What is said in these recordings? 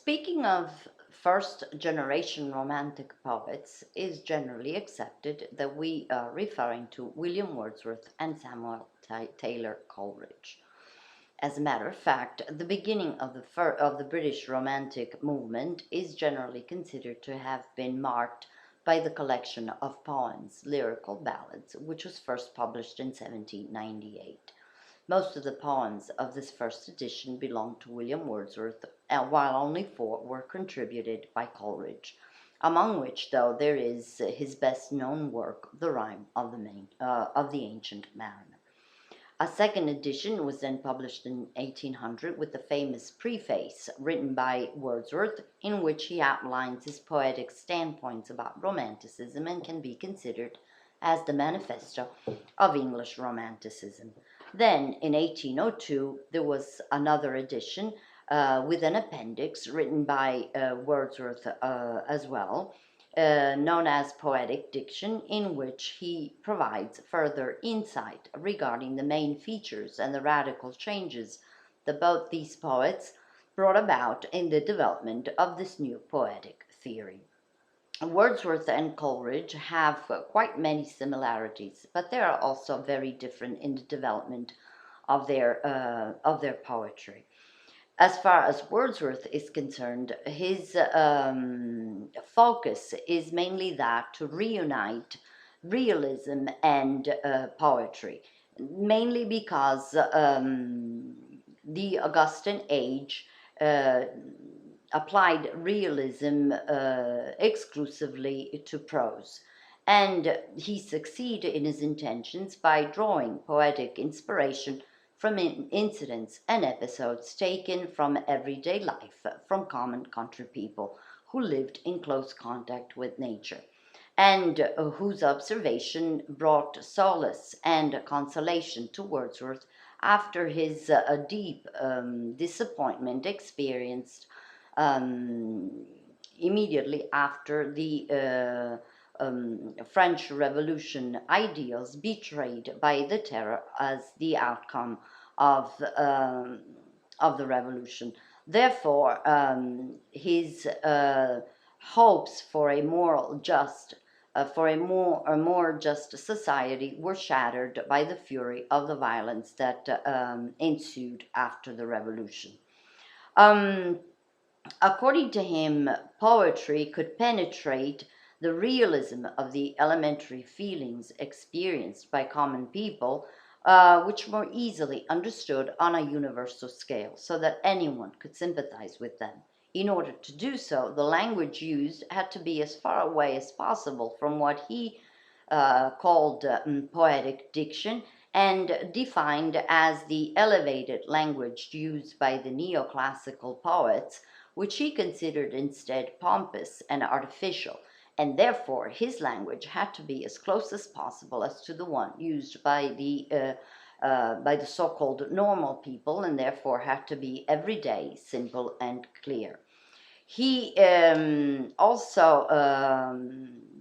Speaking of first generation Romantic poets, is generally accepted that we are referring to William Wordsworth and Samuel Taylor Coleridge. As a matter of fact, the beginning of the British Romantic movement is generally considered to have been marked by the collection of poems, Lyrical Ballads, which was first published in 1798. Most of the poems of this first edition belonged to William Wordsworth, while only four were contributed by Coleridge, among which, though, there is his best-known work, The Rime of the Ancient Mariner. A second edition was then published in 1800 with the famous preface written by Wordsworth, in which he outlines his poetic standpoints about Romanticism and can be considered as the manifesto of English Romanticism. Then, in 1802, there was another edition with an appendix written by Wordsworth as well, known as Poetic Diction, in which he provides further insight regarding the main features and the radical changes that both these poets brought about in the development of this new poetic theory. Wordsworth and Coleridge have quite many similarities, but they are also very different in the development of their poetry. As far as Wordsworth is concerned, his focus is mainly that to reunite realism and poetry, mainly because the Augustan Age uh, applied realism exclusively to prose. And he succeeded in his intentions by drawing poetic inspiration from incidents and episodes taken from everyday life, from common country people who lived in close contact with nature, and whose observation brought solace and consolation to Wordsworth after his deep disappointment experienced um, immediately after the French Revolution ideals betrayed by the terror as the outcome of, um, of the revolution. Therefore, his hopes for a moral just for a more just society were shattered by the fury of the violence that ensued after the revolution. Um, According to him, poetry could penetrate the realism of the elementary feelings experienced by common people, which were easily understood on a universal scale, so that anyone could sympathize with them. In order to do so, the language used had to be as far away as possible from what he called poetic diction and defined as the elevated language used by the neoclassical poets, which he considered instead pompous and artificial, and therefore his language had to be as close as possible as to the one used by the so-called normal people, and therefore had to be everyday, simple, and clear. He also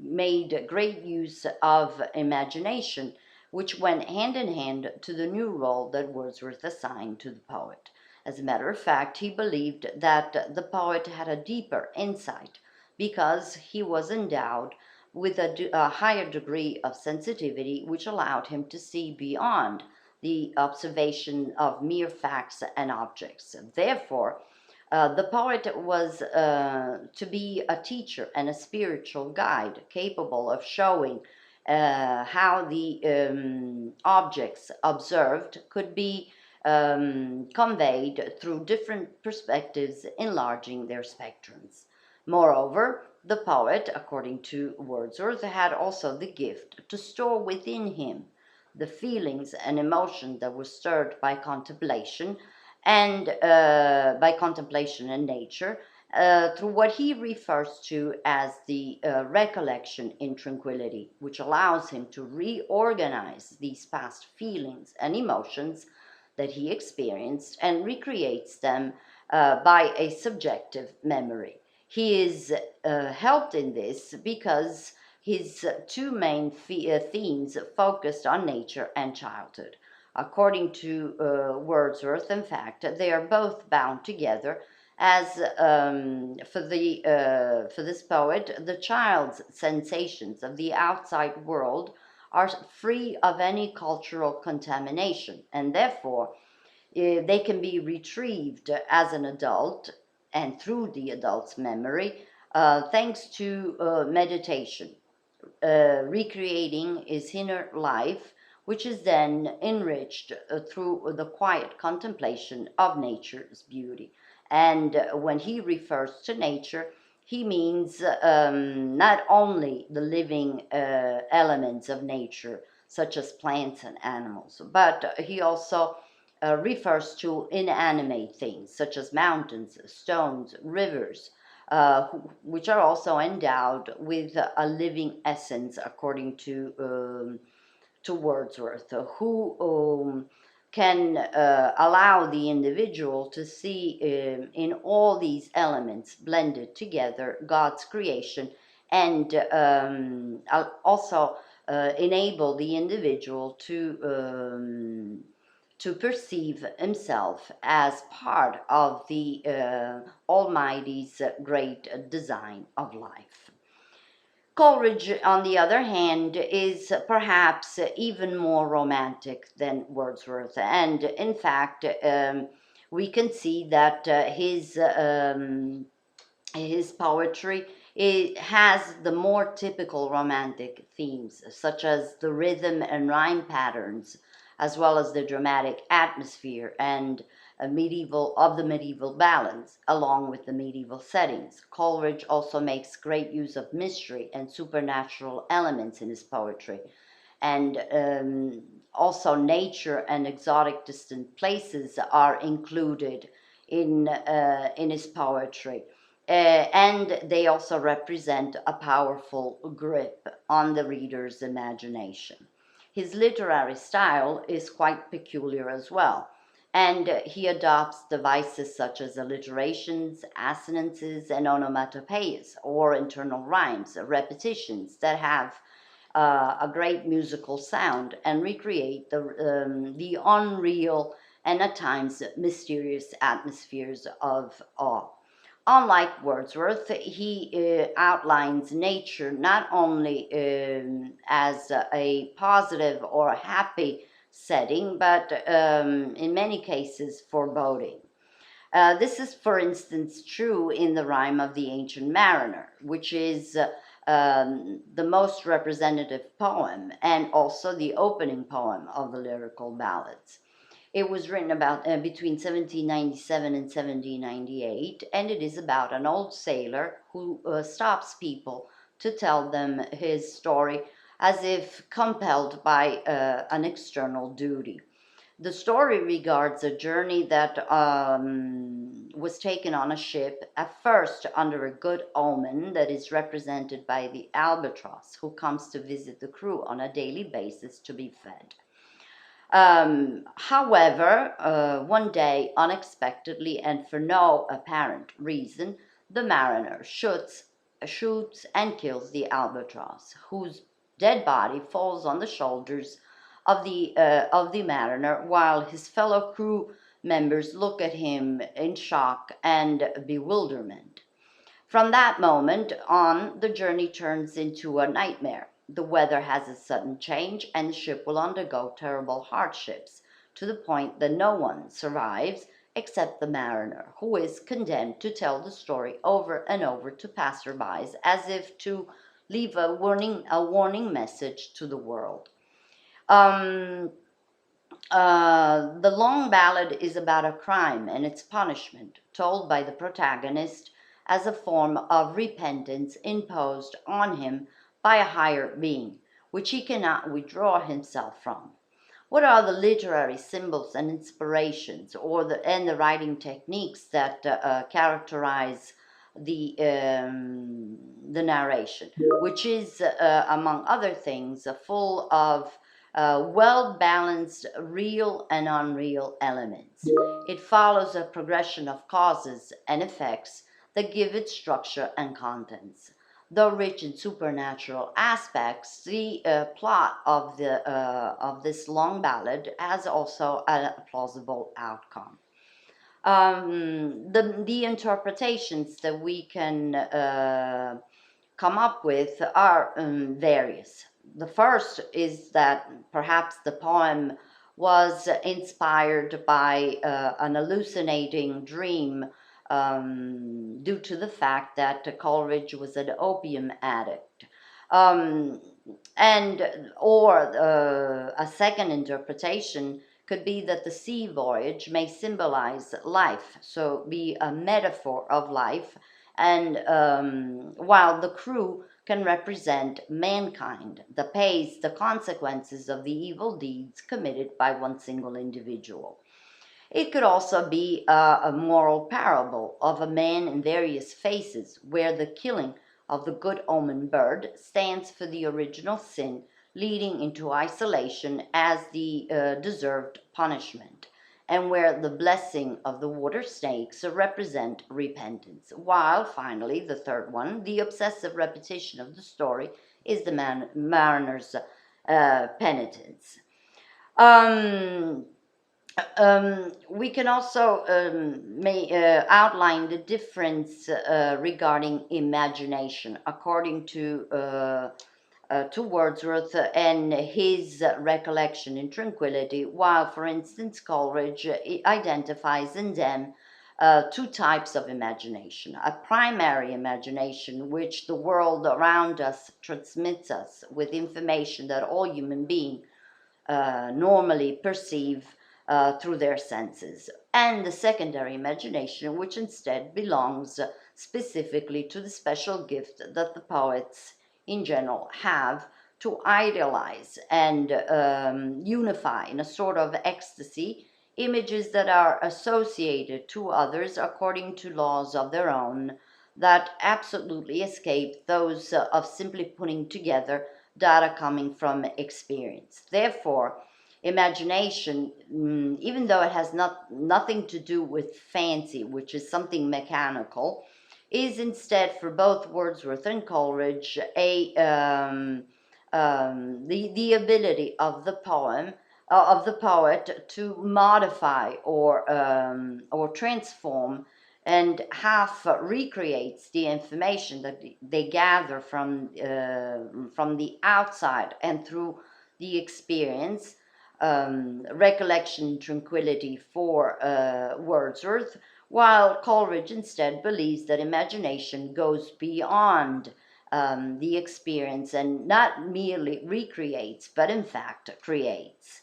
made great use of imagination, which went hand in hand to the new role that Wordsworth assigned to the poet. As a matter of fact, he believed that the poet had a deeper insight because he was endowed with a higher degree of sensitivity, which allowed him to see beyond the observation of mere facts and objects. Therefore, the poet was to be a teacher and a spiritual guide capable of showing how the objects observed could be conveyed through different perspectives, enlarging their spectrums. Moreover, the poet, according to Wordsworth, had also the gift to store within him the feelings and emotions that were stirred by contemplation and nature, through what he refers to as the recollection in tranquility, which allows him to reorganize these past feelings and emotions that he experienced and recreates them by a subjective memory. He is helped in this because his two main themes focused on nature and childhood. According to Wordsworth, in fact, they are both bound together, as for this poet, the child's sensations of the outside world are free of any cultural contamination, and therefore they can be retrieved as an adult and through the adult's memory, thanks to meditation, recreating his inner life, which is then enriched through the quiet contemplation of nature's beauty. And when he refers to nature, he means not only the living elements of nature, such as plants and animals, but he also refers to inanimate things, such as mountains, stones, rivers, which are also endowed with a living essence, according to Wordsworth, who can allow the individual to see in all these elements blended together God's creation, and also enable the individual to perceive himself as part of the Almighty's great design of life. Coleridge, on the other hand, is perhaps even more romantic than Wordsworth, and in fact, we can see that his poetry, it has the more typical romantic themes, such as the rhythm and rhyme patterns, as well as the dramatic atmosphere and the medieval ballads, along with the medieval settings. Coleridge also makes great use of mystery and supernatural elements in his poetry, and also nature and exotic distant places are included in his poetry. And they also represent a powerful grip on the reader's imagination. His literary style is quite peculiar as well, and he adopts devices such as alliterations, assonances, and onomatopoeias, or internal rhymes, repetitions that have a great musical sound and recreate the unreal and at times mysterious atmospheres of awe. Unlike Wordsworth, he outlines nature not only as a positive or happy setting, but in many cases foreboding. This is, for instance, true in the rhyme of the Ancient Mariner, which is the most representative poem and also the opening poem of the lyrical ballads. It was written about between 1797 and 1798, and it is about an old sailor who stops people to tell them his story as if compelled by an external duty. The story regards a journey that was taken on a ship, at first under a good omen that is represented by the albatross, who comes to visit the crew on a daily basis to be fed. However, one day, unexpectedly and for no apparent reason, the mariner shoots and kills the albatross, whose dead body falls on the shoulders of the mariner, while his fellow crew members look at him in shock and bewilderment. From that moment on, the journey turns into a nightmare. The weather has a sudden change, and the ship will undergo terrible hardships, to the point that no one survives except the mariner, who is condemned to tell the story over and over to passersby, as if to leave a warning message to the world. Um, the Long Ballad is about a crime and its punishment, told by the protagonist as a form of repentance imposed on him by a higher being, which he cannot withdraw himself from. What are the literary symbols and inspirations, and the writing techniques that characterize the narration, which is, among other things, full of well balanced real and unreal elements. It follows a progression of causes and effects that give it structure and contents. Though rich in supernatural aspects, the plot of this long ballad has also a plausible outcome. The interpretations that we can come up with are various. The first is that perhaps the poem was inspired by an hallucinating dream due to the fact that Coleridge was an opium addict. Um, and or a second interpretation could be that the sea voyage may symbolize life, so be a metaphor of life, and while the crew can represent mankind that pays the consequences of the evil deeds committed by one single individual. It could also be a moral parable of a man in various phases, where the killing of the good omen bird stands for the original sin, leading into isolation as the deserved punishment, and where the blessing of the water snakes represent repentance. While finally, the third one, the obsessive repetition of the story, is the mariner's penitence. Um, we can also outline the difference regarding imagination according to Wordsworth and his recollection in Tranquility, while, for instance, Coleridge identifies in them two types of imagination: a primary imagination, which the world around us transmits us with information that all human beings normally perceive through their senses, and the secondary imagination, which instead belongs specifically to the special gift that the poets in general have to idealize and unify in a sort of ecstasy images that are associated to others according to laws of their own that absolutely escape those of simply putting together data coming from experience. Therefore, imagination, even though it has nothing to do with fancy, which is something mechanical, is instead for both Wordsworth and Coleridge the ability of the poem of the poet to modify or transform and half recreates the information that they gather from the outside and through the experience. Recollection tranquility for Wordsworth, while Coleridge instead believes that imagination goes beyond the experience and not merely recreates, but in fact creates.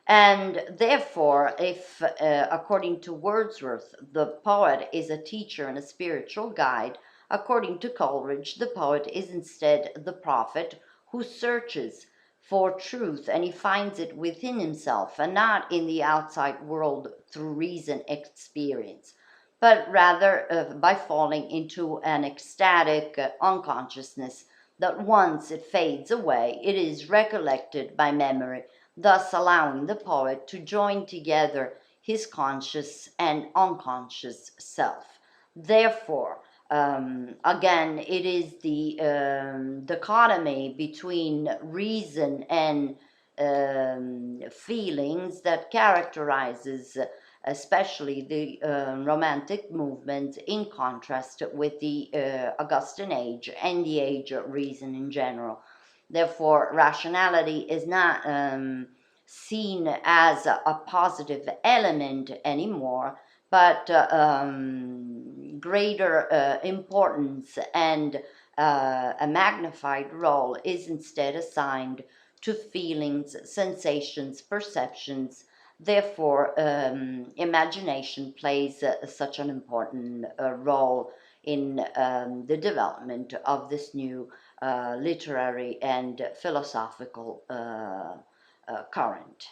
And therefore, if, according to Wordsworth, the poet is a teacher and a spiritual guide, according to Coleridge, the poet is instead the prophet who searches for truth and he finds it within himself and not in the outside world through reason experience, but rather by falling into an ecstatic unconsciousness that once it fades away, it is recollected by memory, thus allowing the poet to join together his conscious and unconscious self. Therefore, again, it is the dichotomy between reason and feelings that characterizes especially the Romantic movement, in contrast with the Augustan Age and the Age of Reason in general. Therefore, rationality is not seen as a positive element anymore, but greater importance and a magnified role is instead assigned to feelings, sensations, perceptions. Therefore, imagination plays such an important role in the development of this new literary and philosophical current.